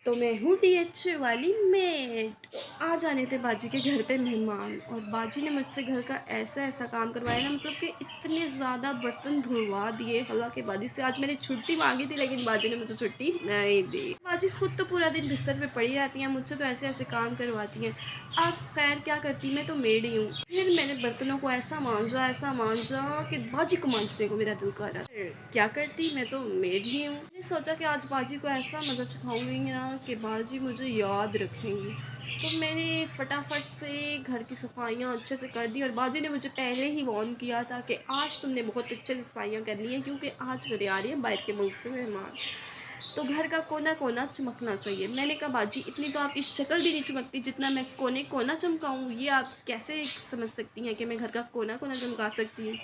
तो मैं हूँ डीएच वाली मेड। आ जाने थे बाजी के घर पे मेहमान और बाजी ने मुझसे घर का ऐसा ऐसा काम करवाया ना, मतलब कि इतने ज़्यादा बर्तन धुलवा दिए। हालांकि बाजी से आज मैंने छुट्टी मांगी थी लेकिन बाजी ने मुझे छुट्टी नहीं दी। बाजी खुद तो पूरा दिन बिस्तर पे पड़ी रहती हैं, मुझसे तो ऐसे ऐसे काम करवाती हैं। अब खैर क्या करती, मैं तो मेड ही हूँ। फिर मैंने बर्तनों को ऐसा मांजा कि बाजी को मांजने को मेरा दिल कर रहा। फिर क्या करती, मैं तो मेड ही हूँ। मैंने सोचा कि आज बाजी को ऐसा मज़ा चखाऊंगी ना कि बाजी मुझे याद रखेंगी। तो मैंने फटाफट से घर की सफाइयाँ अच्छे से कर दी और बाजी ने मुझे पहले ही वार्न किया था कि आज तुमने बहुत अच्छे से सफाइयाँ करनी है, क्योंकि आज मेरे आ रही है बाहर के मुल्क से मेहमान, तो घर का कोना कोना चमकना चाहिए। मैंने कहा बाजी इतनी तो आपकी शक्ल भी नहीं चमकती जितना मैं कोने कोना चमकाऊँ, ये आप कैसे समझ सकती हैं कि मैं घर का कोना कोना चमका सकती हूँ।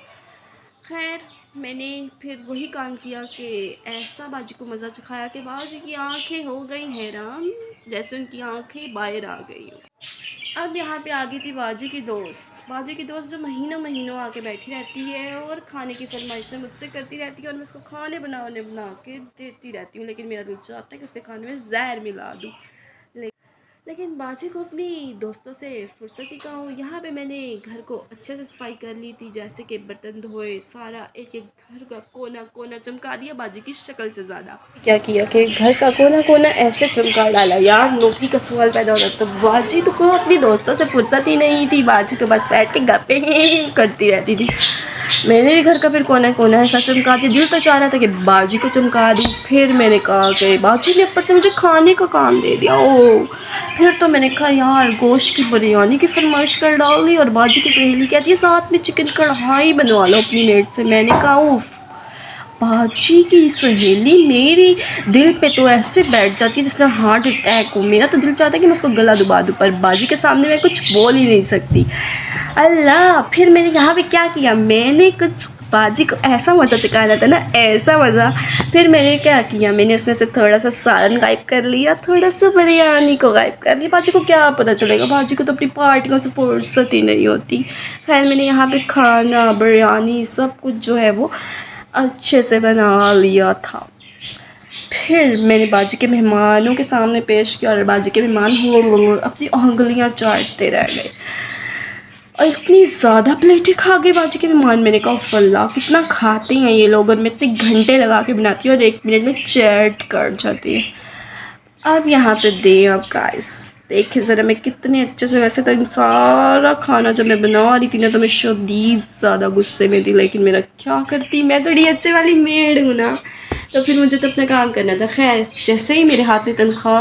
खैर मैंने फिर वही काम किया कि ऐसा बाजी को मज़ा चखाया कि बाजी की आंखें हो गई हैरान, जैसे उनकी आंखें बाहर आ गई। अब यहाँ पे आ गई थी बाजी की दोस्त जो महीनों महीनों आके बैठी रहती है और खाने की फरमाइशें मुझसे करती रहती है और मैं उसको खाने बना के देती रहती हूँ, लेकिन मेरा दिल चाहता है कि उसके खाने में जहर मिला दूँ। लेकिन बाजी को अपनी दोस्तों से फुर्सत ही कहाँ हो। यहाँ पे मैंने घर को अच्छे से सफाई कर ली थी, जैसे कि बर्तन धोए, सारा एक एक घर का कोना कोना चमका दिया बाजी की शक्ल से ज़्यादा। क्या किया कि घर का कोना कोना ऐसे चमका डाला। यार नौकरी का सवाल पैदा हो रहा था। बाजी तो को अपनी दोस्तों से फुर्सत ही नहीं थी, बाजी तो बस बैठ के गप्पे ही करती रहती थी। मैंने भी घर का फिर कोना कोना ऐसा चमका दिया, दिल तो चाह रहा था कि बाजी को चमका दी। फिर मैंने कहा कि बाजी ने ऊपर से मुझे खाने का काम दे दिया। ओ फिर तो मैंने कहा यार गोश्त की बिरयानी की फरमाइश कर डाल दी और बाजी की सहेली कहती है साथ में चिकन कढ़ाई बनवा लो अपनी मेड से। मैंने कहा उफ, बाजी की सहेली मेरी दिल पे तो ऐसे बैठ जाती है जिस तरह हार्ट अटैक हो। मेरा तो दिल चाहता है कि मैं उसको गला दबा दूँ, पर बाजी के सामने मैं कुछ बोल ही नहीं सकती। अल्लाह, फिर मैंने यहाँ पे क्या किया, मैंने कुछ बाजी को ऐसा मज़ा चखाना था ना, ऐसा मज़ा। फिर मैंने क्या किया, मैंने उसमें से थोड़ा सा सालन गायब कर लिया, थोड़ा सा बिरयानी को गायब कर लिया। बाजी को क्या पता चलेगा, बाजी को तो अपनी पार्टियों से फुर्सत ही नहीं होती। खैर मैंने यहाँ पे खाना बिरयानी सब कुछ जो है वो अच्छे से बना लिया था। फिर मैंने बाजी के मेहमानों के सामने पेश किया और बाजी के मेहमान अपनी उंगलियां चाटते रह गए और इतनी ज़्यादा प्लेटें खा गए बाजी के मेहमान। मैंने कहा फल्ला कितना खाते हैं ये लोग, और मैं इतने घंटे लगा के बनाती हूँ और 1 मिनट में चैट कर जाती है। अब यहाँ पे दे अब गाइस देखिए ज़रा मैं कितने अच्छे से, वैसे तो इन सारा खाना जब मैं बना रही थी ना तो मैं शदीद ज़्यादा गुस्से में थी, लेकिन मेरा क्या करती, मैं तो डीएच वाली मेड हूँ ना, तो फिर मुझे तो अपना काम करना था। खैर जैसे ही मेरे हाथ में तनख्वाह